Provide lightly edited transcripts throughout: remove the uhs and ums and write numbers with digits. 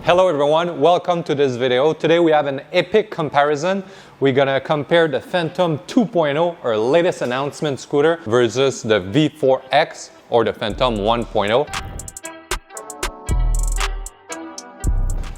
Hello everyone, welcome to this video. Today we have an epic comparison. We're gonna compare the Phantom 2.0, our latest announcement scooter, versus the V4X or the Phantom 1.0.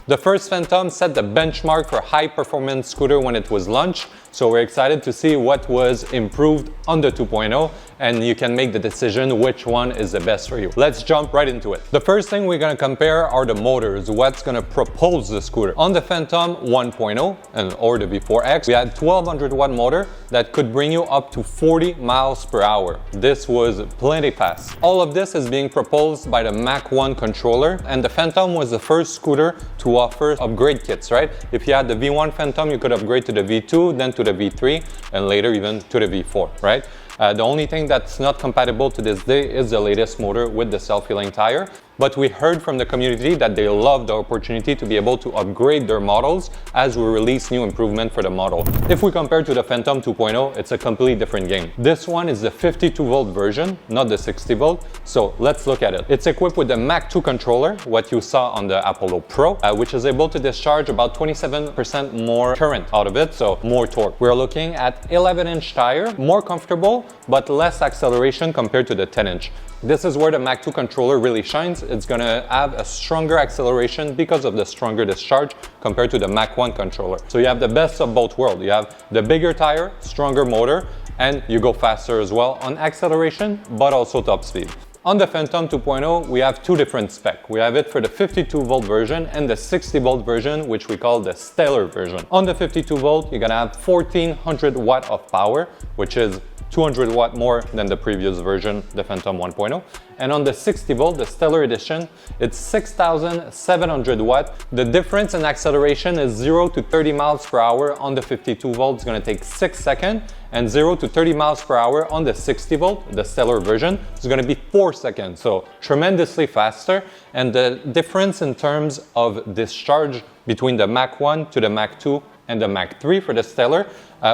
The first Phantom set the benchmark for high-performance scooter when it was launched, so we're excited to see what was improved on the 2.0, and you can make the decision which one is the best for you. Let's jump right into it. The first thing we're going to compare are the motors, what's going to propose the scooter. On the Phantom 1.0 or the V4X, we had 1200 watt motor that could bring you up to 40 miles per hour. This was plenty fast. All of this is being proposed by the Mach 1 controller, and the Phantom was the first scooter to offer upgrade kits, right? If you had the V1 Phantom, you could upgrade to the V2, then to the V3, and later even to the V4, right? The only thing that's not compatible to this day is the latest motor with the self-healing tire. But we heard from the community that they love the opportunity to be able to upgrade their models as we release new improvement for the model. If we compare to the Phantom 2.0, it's a completely different game. This one is the 52 volt version, not the 60 volt. So let's look at it. It's equipped with the Mach 2 controller, what you saw on the Apollo Pro, which is able to discharge about 27% more current out of it, so more torque. We're looking at 11-inch tire, more comfortable, but less acceleration compared to the 10-inch. This is where the Mach 2 controller really shines. It's going to have a stronger acceleration because of the stronger discharge compared to the Mach 1 controller. So you have the best of both worlds. You have the bigger tire, stronger motor, and you go faster as well on acceleration, but also top speed. On the Phantom 2.0, we have two different specs. We have it for the 52 volt version and the 60 volt version, which we call the Stellar version. On the 52 volt, you're going to have 1400 watt of power, which is 200 watt more than the previous version, the Phantom 1.0. And on the 60 volt, the Stellar edition, it's 6700 watt. The difference in acceleration is 0 to 30 miles per hour on the 52 volt. It's going to take 6 seconds, and 0 to 30 miles per hour on the 60 volt, the Stellar version, is going to be 4 seconds. So tremendously faster. And the difference in terms of discharge between the Mach 1 to the Mach 2 and the Mach 3 for the Stellar,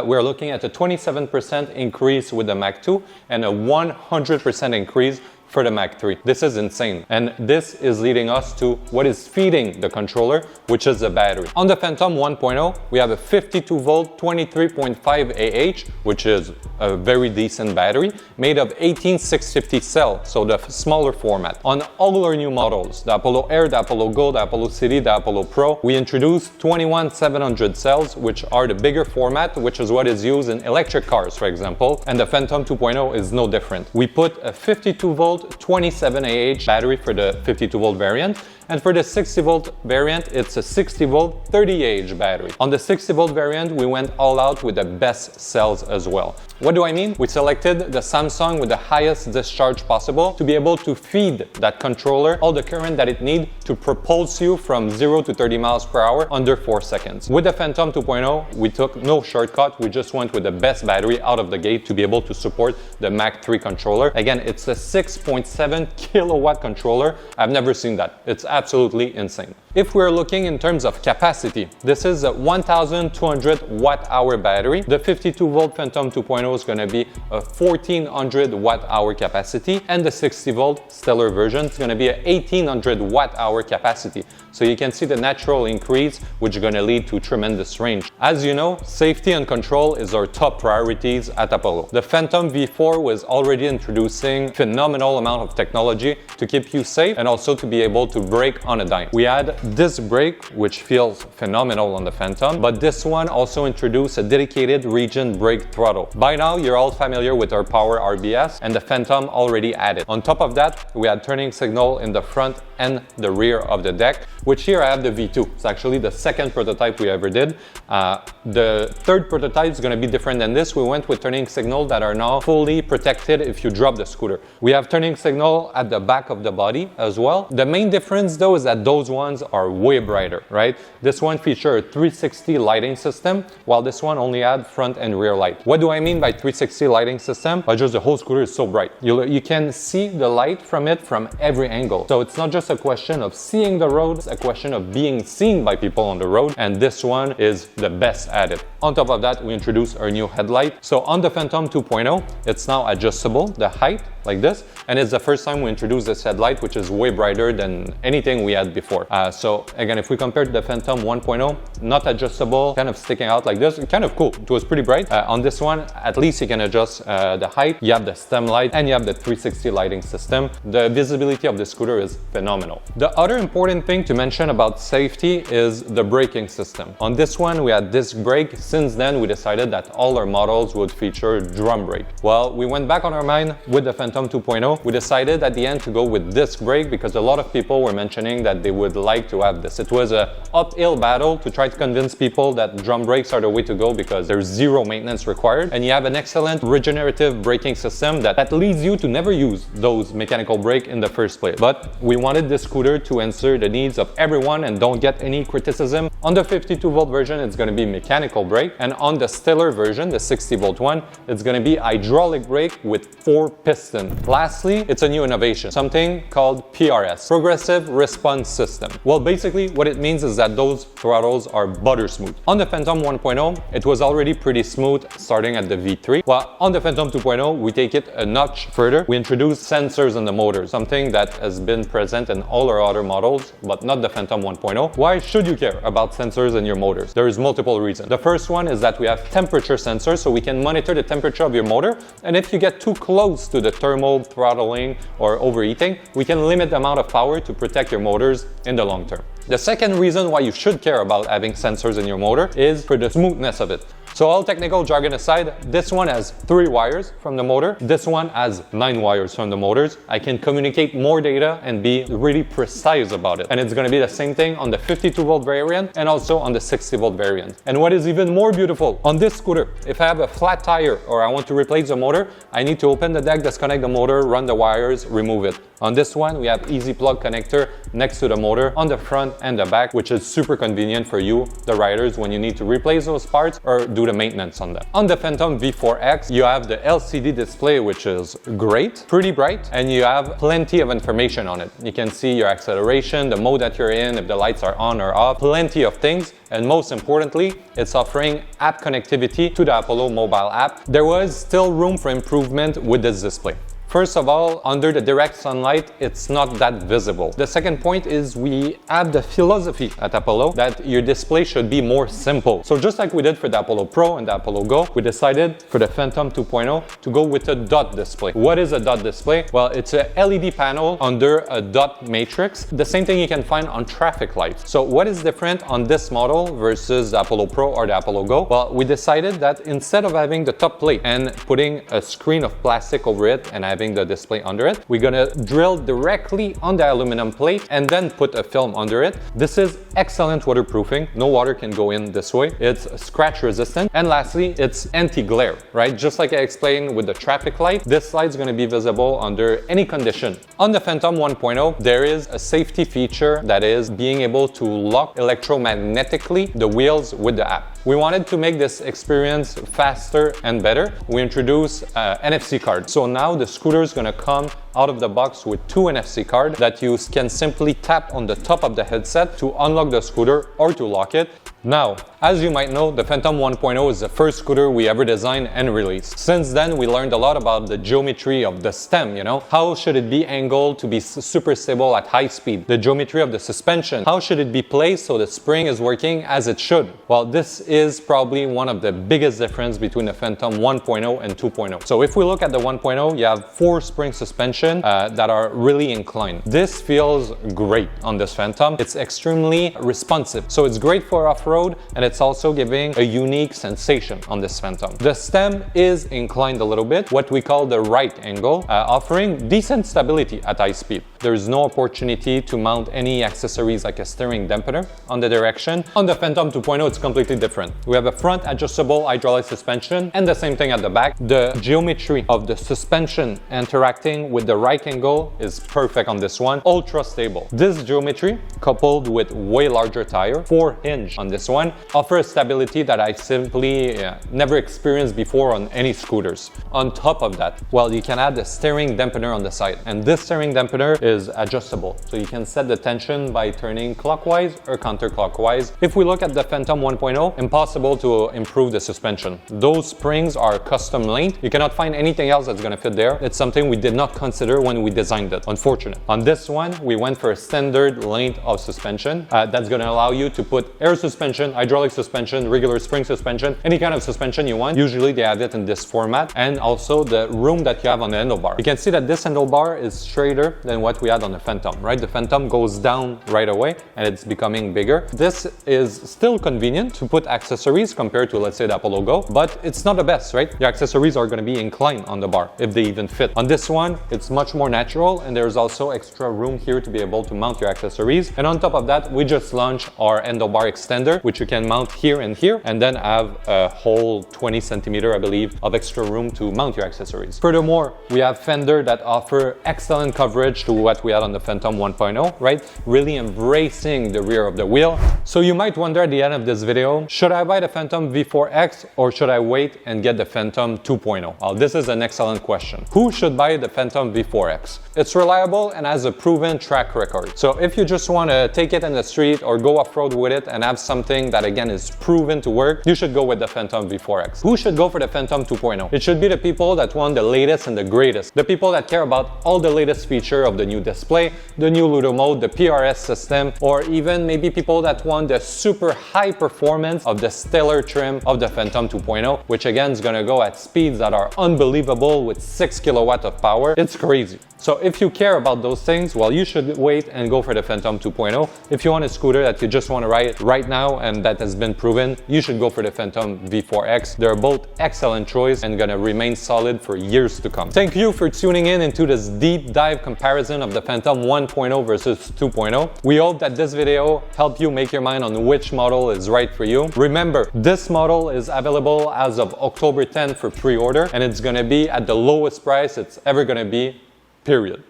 we're looking at a 27% increase with the Mach 2 and a 100% increase for the Mach 3. This is insane. And this is leading us to what is feeding the controller, which is the battery. On the Phantom 1.0, we have a 52 volt 23.5 Ah, which is a very decent battery, made of 18650 cells, so the smaller format. On all our new models, the Apollo Air, the Apollo Go, the Apollo City, the Apollo Pro, we introduced 21700 cells, which are the bigger format, which is what is used in electric cars, for example. And the Phantom 2.0 is no different. We put a 52 volt 27 Ah battery for the 52 volt variant, and for the 60 volt variant, it's a 60 volt 30 Ah battery. On the 60 volt variant, we went all out with the best cells as well. What do I mean? We selected the Samsung with the highest discharge possible to be able to feed that controller all the current that it needs to propulse you from 0 to 30 miles per hour under 4 seconds. With the Phantom 2.0, we took no shortcut. We just went with the best battery out of the gate to be able to support the Mach 3 controller. Again, it's a 6.7 kilowatt controller. I've never seen that. It's absolutely insane. If we're looking in terms of capacity, this is a 1200 watt hour battery. The 52 volt Phantom 2.0 is going to be a 1400 watt hour capacity, and the 60 volt Stellar version is going to be a 1800 watt hour capacity. So you can see the natural increase, which is going to lead to tremendous range. As you know, safety and control is our top priorities at Apollo. The Phantom V4 was already introducing phenomenal amount of technology to keep you safe and also to be able to brake on a dime. We had disc brake, which feels phenomenal on the Phantom, but this one also introduced a dedicated region brake throttle. By now, you're all familiar with our power RBS, and the Phantom already added. On top of that, we had turning signal in the front and the rear of the deck, which here I have the V2. It's actually the second prototype we ever did. The third prototype is going to be different than this. We went with turning signal that are now fully protected if you drop the scooter. We have turning signal at the back of the body as well. The main difference though is that those ones are way brighter, right? This one features a 360 lighting system, while this one only had front and rear light. What do I mean by 360 lighting system? Just the whole scooter is so bright. You can see the light from it from every angle. So it's not just a question of seeing the road, it's a question of being seen by people on the road, and this one is the best at it. On top of that, we introduced our new headlight. So on the Phantom 2.0, it's now adjustable, the height, like this. And it's the first time we introduced this headlight, which is way brighter than anything we had before. So again, if we compare to the Phantom 1.0, not adjustable, kind of sticking out like this, kind of cool. It was pretty bright. On this one, at least you can adjust the height. You have the stem light and you have the 360 lighting system. The visibility of the scooter is phenomenal. The other important thing to mention about safety is the braking system. On this one, we had disc brake. Since then, we decided that all our models would feature drum brake. Well, we went back on our mind with the Phantom 2.0. We decided at the end to go with disc brake because a lot of people were mentioning that they would like to have this. It was an uphill battle to try to convince people that drum brakes are the way to go because there's zero maintenance required and you have an excellent regenerative braking system that leads you to never use those mechanical brake in the first place. But we wanted this scooter to answer the needs of everyone and don't get any criticism. On the 52 volt version, it's going to be mechanical brake, and on the Stellar version, the 60 volt one, it's going to be hydraulic brake with 4 pistons. Lastly, it's a new innovation, something called PRS, Progressive Response System. Well, basically what it means is that those throttles are butter smooth. On the Phantom 1.0, it was already pretty smooth starting at the V3. Well, on the Phantom 2.0, we take it a notch further. We introduce sensors in the motor, something that has been present in all our other models, but not the Phantom 1.0. Why should you care about sensors in your motors? There is multiple reasons. The first one is that we have temperature sensors, so we can monitor the temperature of your motor, and if you get too close to the thermal throttling or overheating, we can limit the amount of power to protect your motors in the long term. The second reason why you should care about having sensors in your motor is for the smoothness of it. So all technical jargon aside, this one has 3 wires from the motor. This one has 9 wires from the motors. I can communicate more data and be really precise about it. And it's going to be the same thing on the 52 volt variant and also on the 60 volt variant. And what is even more beautiful, on this scooter, if I have a flat tire or I want to replace the motor, I need to open the deck, disconnect the motor, run the wires, remove it. On this one, we have easy plug connector next to the motor on the front and the back, which is super convenient for you, the riders, when you need to replace those parts or do the maintenance on them. On the Phantom V4X, you have the LCD display, which is great, pretty bright, and you have plenty of information on it. You can see your acceleration, the mode that you're in, if the lights are on or off, plenty of things. And most importantly, it's offering app connectivity to the Apollo mobile app. There was still room for improvement with this display. First of all, under the direct sunlight, it's not that visible. The second point is we have the philosophy at Apollo that your display should be more simple. So just like we did for the Apollo Pro and the Apollo Go, we decided for the Phantom 2.0 to go with a dot display. What is a dot display? Well, it's a LED panel under a dot matrix. The same thing you can find on traffic lights. So what is different on this model versus the Apollo Pro or the Apollo Go? Well, we decided that instead of having the top plate and putting a screen of plastic over it and having the display under it, we're gonna drill directly on the aluminum plate and then put a film under it. This is excellent waterproofing. No water can go in this way. It's scratch resistant. And lastly, it's anti-glare, right? Just like I explained with the traffic light, this light is gonna be visible under any condition. On the Phantom 1.0, there is a safety feature that is being able to lock electromagnetically the wheels with the app. We wanted to make this experience faster and better. We introduced NFC card. So now the scooter is gonna come out of the box with 2 NFC cards that you can simply tap on the top of the headset to unlock the scooter or to lock it. Now, as you might know, the Phantom 1.0 is the first scooter we ever designed and released. Since then, we learned a lot about the geometry of the stem, How should it be angled to be super stable at high speed? The geometry of the suspension. How should it be placed so the spring is working as it should? Well, this is probably one of the biggest difference between the Phantom 1.0 and 2.0. So if we look at the 1.0, you have 4 spring suspension that are really inclined. This feels great on this Phantom. It's extremely responsive. So it's great for off-road, and it's also giving a unique sensation on this Phantom. The stem is inclined a little bit, what we call the right angle, offering decent stability at high speed. There's no opportunity to mount any accessories like a steering dampener on the direction. On the Phantom 2.0, it's completely different. We have a front adjustable hydraulic suspension and the same thing at the back. The geometry of the suspension interacting with the right angle is perfect on this one, ultra stable. This geometry coupled with way larger tire, 4 hinge on this this one, offer a stability that I simply never experienced before on any scooters. On top of that, well, you can add a steering dampener on the side, and this steering dampener is adjustable. So you can set the tension by turning clockwise or counterclockwise. If we look at the Phantom 1.0, impossible to improve the suspension. Those springs are custom length. You cannot find anything else that's gonna fit there. It's something we did not consider when we designed it, unfortunate. On this one, we went for a standard length of suspension. That's gonna allow you to put air suspension, hydraulic suspension, regular spring suspension, any kind of suspension you want. Usually they have it in this format, and also the room that you have on the handlebar. You can see that this handlebar is straighter than what we had on the Phantom, right? The Phantom goes down right away and it's becoming bigger. This is still convenient to put accessories compared to, let's say, the Apollo Go, but it's not the best, right? Your accessories are gonna be inclined on the bar if they even fit. On this one, it's much more natural, and there's also extra room here to be able to mount your accessories. And on top of that, we just launched our handlebar extender, which you can mount here, and then have a whole 20 centimeter, I believe, of extra room to mount your accessories. Furthermore, we have fender that offer excellent coverage to what we had on the Phantom 1.0, right? Really embracing the rear of the wheel. So you might wonder at the end of this video, should I buy the Phantom V4X or should I wait and get the Phantom 2.0? Well, this is an excellent question. Who should buy the Phantom V4X? It's reliable and has a proven track record. So if you just want to take it in the street or go off-road with it and have something that again is proven to work, you should go with the Phantom V4X. Who should go for the Phantom 2.0? It should be the people that want the latest and the greatest. The people that care about all the latest feature of the new display, the new Ludo mode, the PRS system, or even maybe people that want the super high performance of the stellar trim of the Phantom 2.0, which again is going to go at speeds that are unbelievable with 6 kilowatts of power. It's crazy. So if you care about those things, well, you should wait and go for the Phantom 2.0. If you want a scooter that you just want to ride right now and that has been proven, you should go for the Phantom V4X. They're both excellent choice and gonna remain solid for years to come. Thank you for tuning in into this deep dive comparison of the Phantom 1.0 versus 2.0. We hope that this video helped you make your mind on which model is right for you. Remember, this model is available as of October 10th for pre-order, and it's gonna be at the lowest price it's ever gonna be. Period.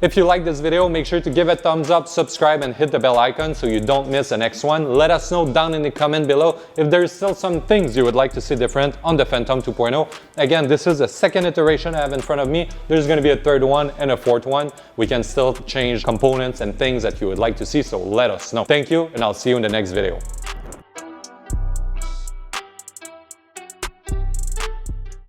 If you like this video, make sure to give it a thumbs up, subscribe, and hit the bell icon so you don't miss the next one. Let us know down in the comment below if there's still some things you would like to see different on the Phantom 2.0. Again, this is the second iteration I have in front of me. There's going to be a third one and a fourth one. We can still change components and things that you would like to see, so let us know. Thank you, and I'll see you in the next video.